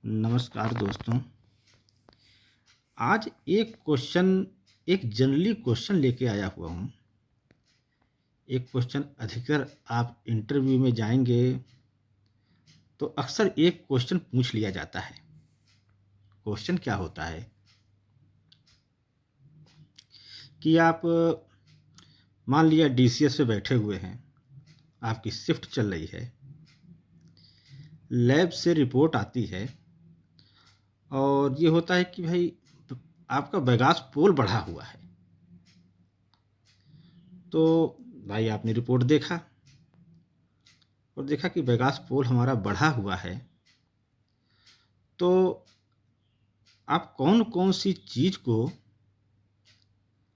नमस्कार दोस्तों। आज एक जनरली क्वेश्चन लेके आया हुआ हूँ। एक क्वेश्चन अधिकतर आप इंटरव्यू में जाएंगे तो अक्सर एक क्वेश्चन पूछ लिया जाता है। क्वेश्चन क्या होता है कि आप मान लिया डीसीएस पे बैठे हुए हैं, आपकी शिफ्ट चल रही है, लैब से रिपोर्ट आती है और ये होता है कि भाई आपका बैगास पोल बढ़ा हुआ है। तो भाई आपने रिपोर्ट देखा और देखा कि बैगास पोल हमारा बढ़ा हुआ है। तो आप कौन कौन सी चीज़ को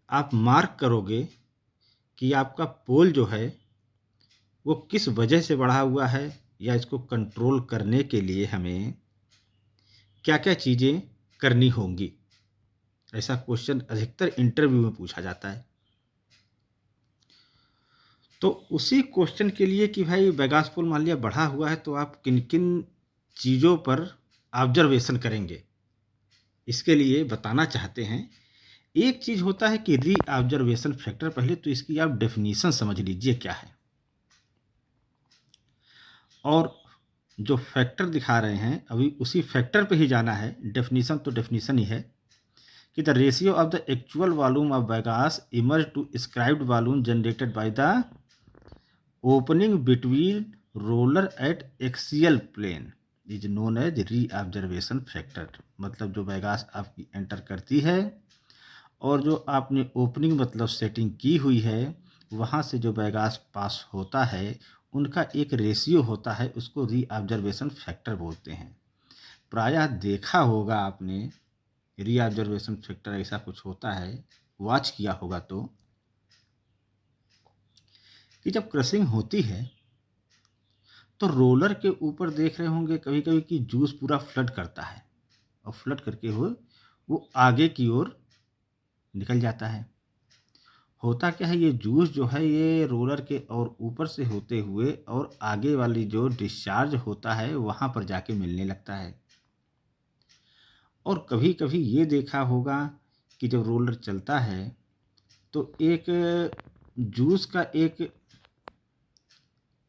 आप मार्क करोगे कि आपका पोल जो है वो किस वजह से बढ़ा हुआ है, या इसको कंट्रोल करने के लिए हमें क्या क्या चीज़ें करनी होंगी। ऐसा क्वेश्चन अधिकतर इंटरव्यू में पूछा जाता है। तो उसी क्वेश्चन के लिए कि भाई बैगास पोल मान लिया बढ़ा हुआ है तो आप किन किन चीज़ों पर ऑब्जर्वेशन करेंगे, इसके लिए बताना चाहते हैं। एक चीज़ होता है कि री ऑब्जर्वेशन फैक्टर। पहले तो इसकी आप डेफिनीशन समझ लीजिए क्या है, और जो फैक्टर दिखा रहे हैं अभी उसी फैक्टर पे ही जाना है। डेफिनीशन तो डेफिनीशन ही है कि the ratio of the actual volume of bagasse emerge to scribed volume generated by the opening between roller at axial plane is known as re observation factor. मतलब जो बैगास आपकी एंटर करती है और जो आपने ओपनिंग मतलब सेटिंग की हुई है वहाँ से जो बैगास पास होता है उनका एक रेशियो होता है, उसको री ऑब्जर्वेशन फैक्टर बोलते हैं। प्रायः देखा होगा आपने री ऑब्जर्वेशन फैक्टर ऐसा कुछ होता है, वॉच किया होगा तो, कि जब क्रशिंग होती है तो रोलर के ऊपर देख रहे होंगे कभी कभी कि जूस पूरा फ्लड करता है और फ्लड करके वो आगे की ओर निकल जाता है। होता क्या है, ये जूस जो है ये रोलर के और ऊपर से होते हुए और आगे वाली जो डिस्चार्ज होता है वहाँ पर जाके मिलने लगता है। और कभी कभी ये देखा होगा कि जब रोलर चलता है तो एक जूस का एक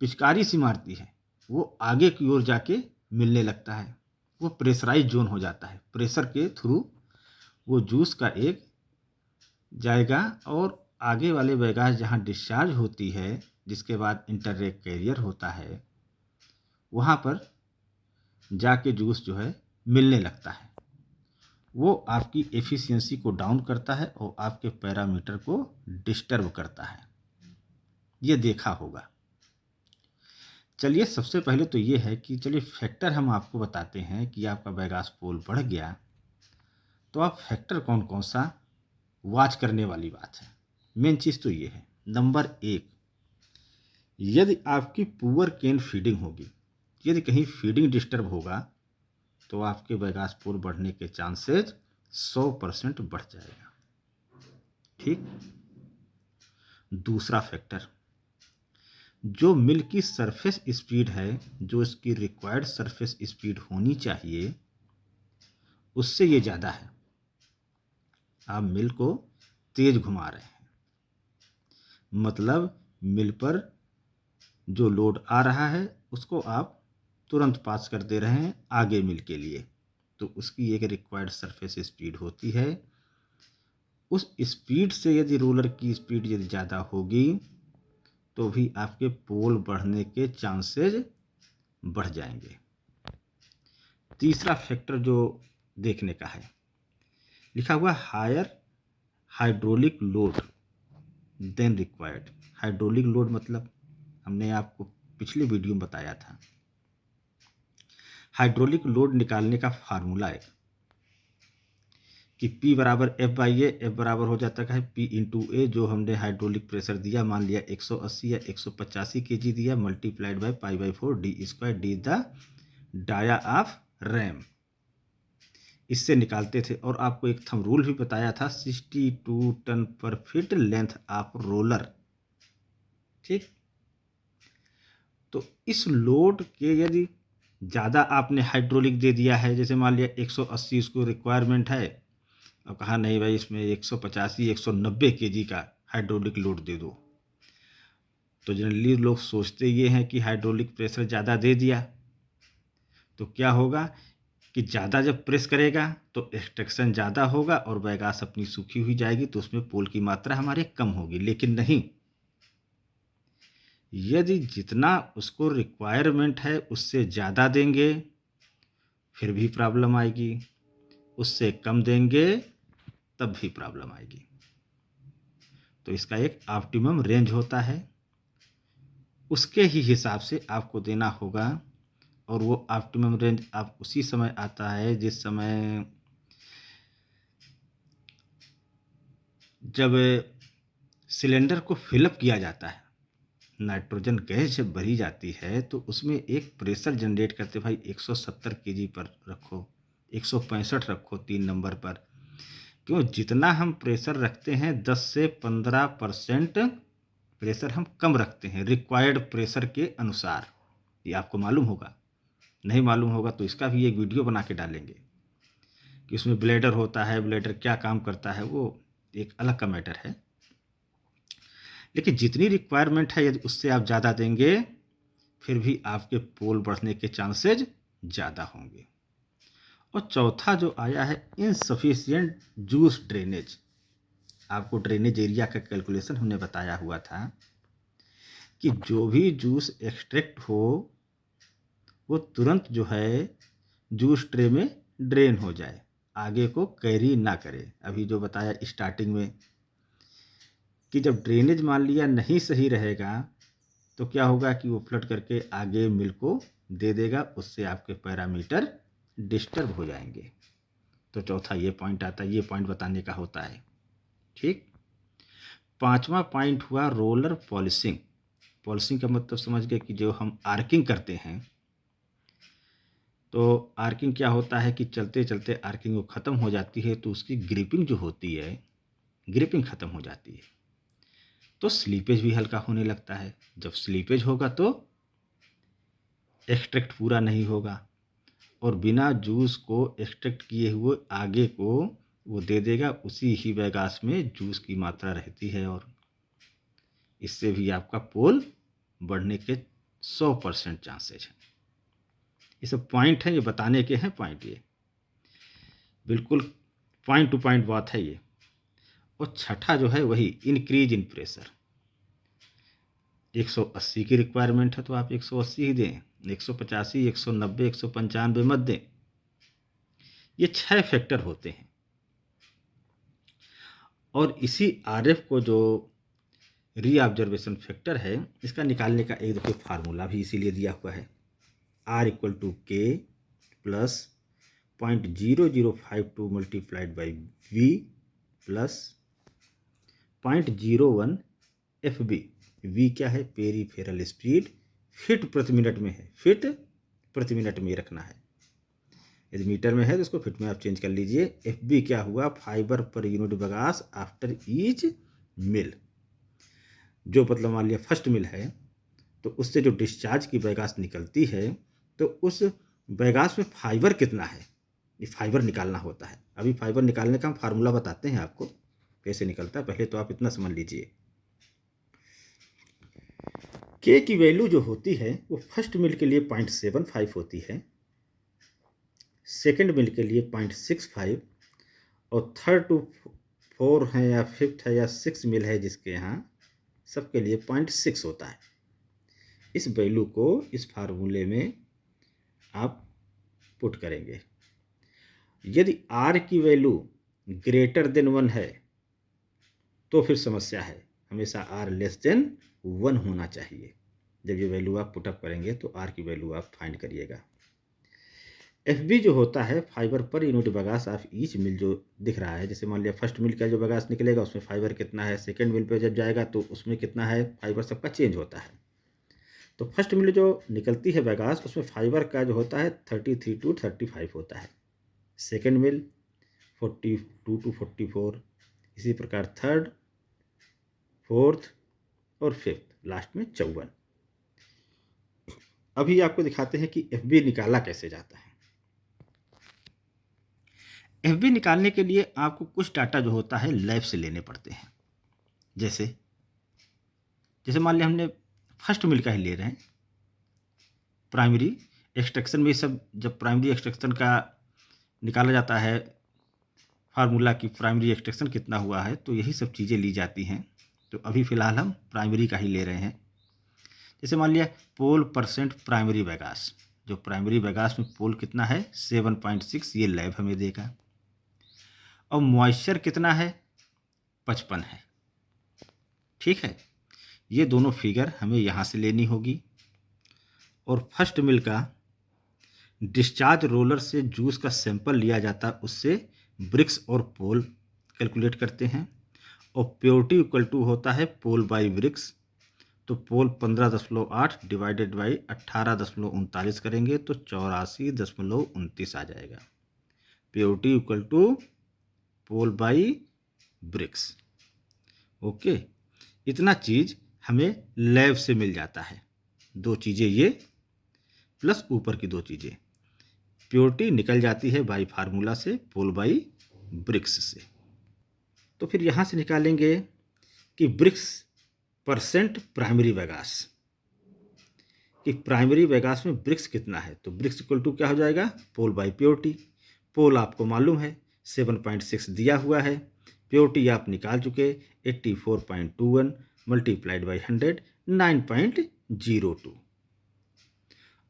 पिचकारी सी मारती है, वो आगे की ओर जाके मिलने लगता है। वो प्रेशराइज जोन हो जाता है, प्रेशर के थ्रू वो जूस का एक जाएगा और आगे वाले बैगास जहाँ डिस्चार्ज होती है, जिसके बाद इंटररेक कैरियर होता है, वहाँ पर जाके जूस जो है मिलने लगता है। वो आपकी एफिशिएंसी को डाउन करता है और आपके पैरामीटर को डिस्टर्ब करता है। ये देखा होगा। चलिए सबसे पहले तो ये है कि चलिए फैक्टर हम आपको बताते हैं कि आपका बैगास पोल बढ़ गया तो आप फैक्टर कौन कौन सा वॉच करने वाली बात है। मेन चीज़ तो ये है, नंबर एक, यदि आपकी पुअर केन फीडिंग होगी, यदि कहीं फीडिंग डिस्टर्ब होगा तो आपके बैगास पोल बढ़ने के चांसेस 100% बढ़ जाएगा। ठीक। दूसरा फैक्टर, जो मिल्क की सरफेस स्पीड है, जो इसकी रिक्वायर्ड सरफेस स्पीड होनी चाहिए उससे ये ज़्यादा है। आप मिल को तेज घुमा रहे हैं, मतलब मिल पर जो लोड आ रहा है उसको आप तुरंत पास कर दे रहे हैं आगे मिल के लिए, तो उसकी एक रिक्वायर्ड सरफेस स्पीड होती है। उस स्पीड से यदि रोलर की स्पीड यदि ज़्यादा होगी तो भी आपके पोल बढ़ने के चांसेस बढ़ जाएंगे। तीसरा फैक्टर जो देखने का है, लिखा हुआ higher hydraulic load than required. Hydraulic load मतलब हमने आपको पिछले वीडियो में बताया था। हाइड्रोलिक लोड निकालने का फार्मूला है कि P बराबर F बाई ए, एफ बराबर हो जाता है P इंटू ए, जो हमने हाइड्रोलिक प्रेशर दिया, मान लिया 180 या 185 kg दिया, multiplied by pi by 4 d square, d the dia of ram. इससे निकालते थे। और आपको एक थंब रूल भी बताया था, 62 टन पर फीट लेंथ ऑफ रोलर। ठीक। तो इस लोड के यदि ज़्यादा आपने हाइड्रोलिक दे दिया है, जैसे मान लिया 180 उसको रिक्वायरमेंट है और कहा नहीं भाई इसमें 185 190 केजी का हाइड्रोलिक लोड दे दो, तो जनरली लोग सोचते ये हैं कि हाइड्रोलिक प्रेशर ज़्यादा दे दिया तो क्या होगा कि ज़्यादा जब प्रेस करेगा तो एक्सट्रैक्शन ज़्यादा होगा और बैगास अपनी सूखी हुई जाएगी, तो उसमें पोल की मात्रा हमारे कम होगी। लेकिन नहीं, यदि जितना उसको रिक्वायरमेंट है उससे ज़्यादा देंगे फिर भी प्रॉब्लम आएगी, उससे कम देंगे तब भी प्रॉब्लम आएगी। तो इसका एक ऑप्टिमम रेंज होता है, उसके ही हिसाब से आपको देना होगा। और वो ऑप्टिमम रेंज आप उसी समय आता है जिस समय जब सिलेंडर को फिलअप किया जाता है, नाइट्रोजन गैस जब भरी जाती है तो उसमें एक प्रेशर जनरेट करते, भाई 170 केजी पर रखो, 165 रखो 3 नंबर पर। क्यों? जितना हम प्रेशर रखते हैं 10 से 15% प्रेशर हम कम रखते हैं रिक्वायर्ड प्रेशर के अनुसार। ये आपको मालूम होगा, नहीं मालूम होगा तो इसका भी एक वीडियो बना के डालेंगे कि उसमें ब्लेडर होता है, ब्लेडर क्या काम करता है, वो एक अलग का मैटर है। लेकिन जितनी रिक्वायरमेंट है यदि उससे आप ज़्यादा देंगे फिर भी आपके पोल बढ़ने के चांसेज ज़्यादा होंगे। और चौथा जो आया है इनसफिशिएंट जूस ड्रेनेज। आपको ड्रेनेज एरिया का कैलकुलेशन हमने बताया हुआ था कि जो भी जूस एक्सट्रैक्ट हो वो तुरंत जो है जूस ट्रे में ड्रेन हो जाए, आगे को कैरी ना करे। अभी जो बताया स्टार्टिंग में कि जब ड्रेनेज मान लिया नहीं सही रहेगा तो क्या होगा कि वो फ्लड करके आगे मिल को दे देगा, उससे आपके पैरामीटर डिस्टर्ब हो जाएंगे। तो चौथा ये पॉइंट आता है, ये पॉइंट बताने का होता है। ठीक। पांचवा पॉइंट हुआ रोलर पॉलिशिंग। पॉलिशिंग का मतलब समझ गए कि जो हम आर्किंग करते हैं, तो आर्किंग क्या होता है कि चलते चलते आर्किंग वो ख़त्म हो जाती है तो उसकी ग्रिपिंग जो होती है, ग्रिपिंग ख़त्म हो जाती है तो स्लीपेज भी हल्का होने लगता है। जब स्लीपेज होगा तो एक्सट्रैक्ट पूरा नहीं होगा और बिना जूस को एक्सट्रैक्ट किए हुए आगे को वो दे देगा, उसी ही बैगास में जूस की मात्रा रहती है और इससे भी आपका पोल बढ़ने के 100% चांसेज हैं। ये सब पॉइंट हैं, ये बताने के हैं पॉइंट, ये बिल्कुल पॉइंट टू पॉइंट बात है ये। और छठा जो है वही इंक्रीज इन प्रेशर। 180 की रिक्वायरमेंट है तो आप 180 ही दें, 185 190 195 मत दें। ये 6 फैक्टर होते हैं और इसी RF को जो रीऑब्जर्वेशन फैक्टर है इसका निकालने का एक देखिए फार्मूला भी इसीलिए दिया हुआ है। R=K plus 0.0052 multiplied by V plus 0.01 FB। V क्या है? पेरीफेरल स्पीड, फीट प्रति मिनट में है, फीट प्रति मिनट में रखना है। यदि मीटर में है तो उसको फीट में आप चेंज कर लीजिए। FB क्या हुआ? Fibre per unit bagasse after each mill. जो मतलब मान लिया फर्स्ट मिल है तो उससे जो डिस्चार्ज की बैगास निकलती है तो उस बैगास में फाइबर कितना है, ये फाइबर निकालना होता है। अभी फाइबर निकालने का हम फार्मूला बताते हैं आपको कैसे निकलता है, पहले तो आप इतना समझ लीजिए। के की वैल्यू जो होती है वो फर्स्ट मिल के लिए 0.75 होती है, सेकंड मिल के लिए 0.65 और थर्ड टू फोर है या फिफ्थ है या सिक्स मिल है जिसके यहाँ सबके लिए 0.6 होता है। इस वैल्यू को इस फार्मूले में आप पुट करेंगे। यदि R की वैल्यू ग्रेटर देन 1 है तो फिर समस्या है, हमेशा R लेस देन 1 होना चाहिए। जब ये वैल्यू आप पुटअप करेंगे तो R की वैल्यू आप फाइंड करिएगा। FB जो होता है fibre per unit bagasse of each mill जो दिख रहा है, जैसे मान लिया फर्स्ट मिल का जो बगास निकलेगा उसमें फाइबर कितना है, सेकंड मिल पे जब जाएगा तो उसमें कितना है, फाइबर सबका चेंज होता है। तो फर्स्ट मिल जो निकलती है बगास उसमें फाइबर का जो होता है 33 to 35 होता है, सेकंड मिल 42 to 44, इसी प्रकार थर्ड, फोर्थ और फिफ्थ, लास्ट में 54। अभी आपको दिखाते हैं कि FB निकाला कैसे जाता है। FB निकालने के लिए आपको कुछ डाटा जो होता है लैब से लेने पड़ते हैं। जैसे जैसे मान लिया हमने फर्स्ट मिल का ही ले रहे हैं, प्राइमरी एक्सट्रैक्शन में सब जब प्राइमरी एक्सट्रैक्शन का निकाला जाता है फार्मूला की प्राइमरी एक्सट्रैक्शन कितना हुआ है, तो यही सब चीज़ें ली जाती हैं। तो अभी फ़िलहाल हम प्राइमरी का ही ले रहे हैं। जैसे मान लिया पोल परसेंट प्राइमरी वेगास, जो प्राइमरी वेगास में पोल कितना है 7.6, ये लैब हमें देगा। और मॉइस्चर कितना है 55 है। ठीक है, ये दोनों फिगर हमें यहाँ से लेनी होगी। और फर्स्ट मिल का डिस्चार्ज रोलर से जूस का सैंपल लिया जाता है, उससे ब्रिक्स और पोल कैलकुलेट करते हैं। और प्योरिटी इक्वल टू होता है पोल बाई ब्रिक्स, तो पोल 15.8 डिवाइडेड बाई 18.39 करेंगे तो 84.29 आ जाएगा। Purity equal to pol by brix. Okay, इतना चीज़ हमें लैब से मिल जाता है। दो चीज़ें ये प्लस ऊपर की दो चीज़ें, प्योरिटी निकल जाती है बाई फार्मूला से, पोल बाई ब्रिक्स से। तो फिर यहाँ से निकालेंगे कि ब्रिक्स परसेंट प्राइमरी वेगास, कि प्राइमरी वेगास में ब्रिक्स कितना है। तो ब्रिक्स इक्वल टू क्या हो जाएगा, पोल बाई प्योरिटी। पोल आपको मालूम है 7.6 दिया हुआ है, प्योरिटी आप निकाल चुके 84.21 मल्टीप्लाइड बाई 100 9.02।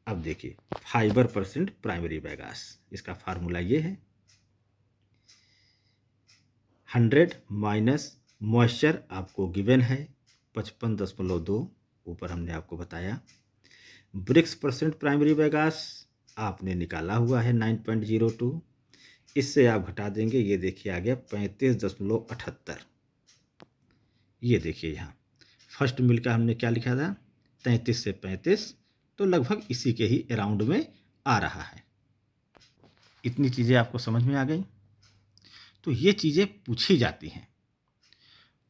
अब देखिए फाइबर परसेंट प्राइमरी वेगास, इसका फार्मूला ये है 100 माइनस मॉइस्चर आपको गिवन है 55.2, ऊपर हमने आपको बताया। ब्रिक्स परसेंट प्राइमरी वेगास आपने निकाला हुआ है 9.02, इससे आप घटा देंगे, ये देखिए आ गया 35.78। ये देखिए यहाँ फर्स्ट मिल का हमने क्या लिखा था 33 से 35, तो लगभग इसी के ही अराउंड में आ रहा है। इतनी चीज़ें आपको समझ में आ गई। तो ये चीज़ें पूछी जाती हैं,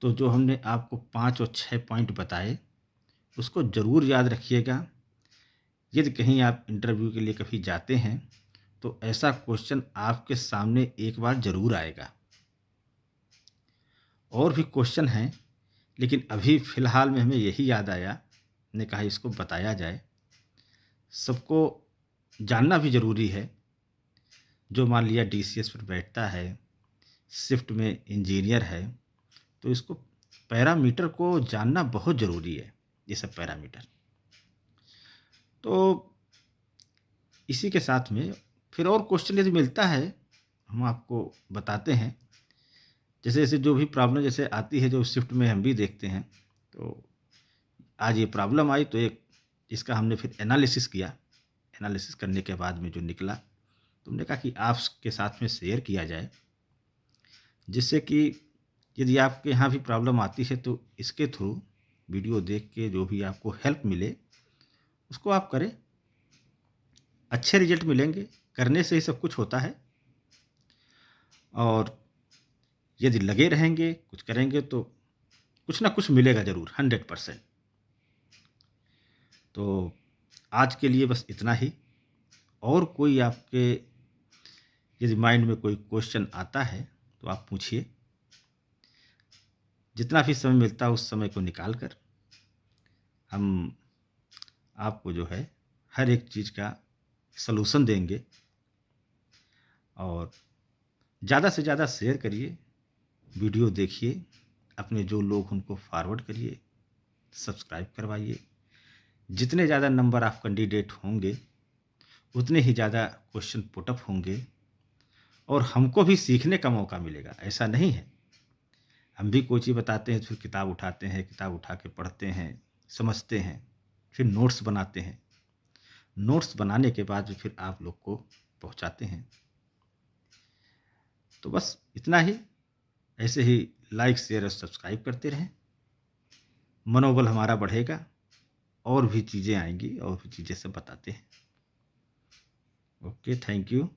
तो जो हमने आपको 5 और 6 पॉइंट बताए उसको ज़रूर याद रखिएगा। यदि कहीं आप इंटरव्यू के लिए कभी जाते हैं तो ऐसा क्वेश्चन आपके सामने एक बार ज़रूर आएगा। और भी क्वेश्चन हैं, लेकिन अभी फ़िलहाल में हमें यही याद आया, ने कहा इसको बताया जाए। सबको जानना भी ज़रूरी है। जो मान लिया DCS पर बैठता है, शिफ्ट में इंजीनियर है, तो इसको पैरामीटर को जानना बहुत ज़रूरी है, ये सब पैरामीटर। तो इसी के साथ में फिर और क्वेश्चन यदि मिलता है हम आपको बताते हैं। जैसे जैसे जो भी प्रॉब्लम जैसे आती है, जो शिफ्ट में हम भी देखते हैं, तो आज ये प्रॉब्लम आई तो एक इसका हमने फिर एनालिसिस किया। एनालिसिस करने के बाद में जो निकला, तुमने कहा कि आपके साथ में शेयर किया जाए, जिससे कि यदि आपके यहाँ भी प्रॉब्लम आती है तो इसके थ्रू वीडियो देख के जो भी आपको हेल्प मिले उसको आप करें, अच्छे रिजल्ट मिलेंगे। करने से ही सब कुछ होता है, और यदि लगे रहेंगे कुछ करेंगे तो कुछ ना कुछ मिलेगा ज़रूर 100%। तो आज के लिए बस इतना ही। और कोई आपके यदि माइंड में कोई क्वेश्चन आता है तो आप पूछिए। जितना भी समय मिलता है उस समय को निकाल कर हम आपको जो है हर एक चीज़ का सलूशन देंगे। और ज़्यादा से ज़्यादा शेयर करिए, वीडियो देखिए, अपने जो लोग उनको फॉरवर्ड करिए, सब्सक्राइब करवाइए। जितने ज़्यादा नंबर ऑफ कैंडिडेट होंगे उतने ही ज़्यादा क्वेश्चन पुटअप होंगे, और हमको भी सीखने का मौका मिलेगा। ऐसा नहीं है हम भी कोई चीज़ बताते हैं फिर किताब उठाते हैं, किताब उठा के पढ़ते हैं, समझते हैं, फिर नोट्स बनाते हैं। नोट्स बनाने के बाद फिर आप लोग को पहुंचाते हैं। तो बस इतना ही। ऐसे ही लाइक शेयर और सब्सक्राइब करते रहें, मनोबल हमारा बढ़ेगा, और भी चीज़ें आएंगी और भी चीज़ें सब बताते हैं। Okay, thank you.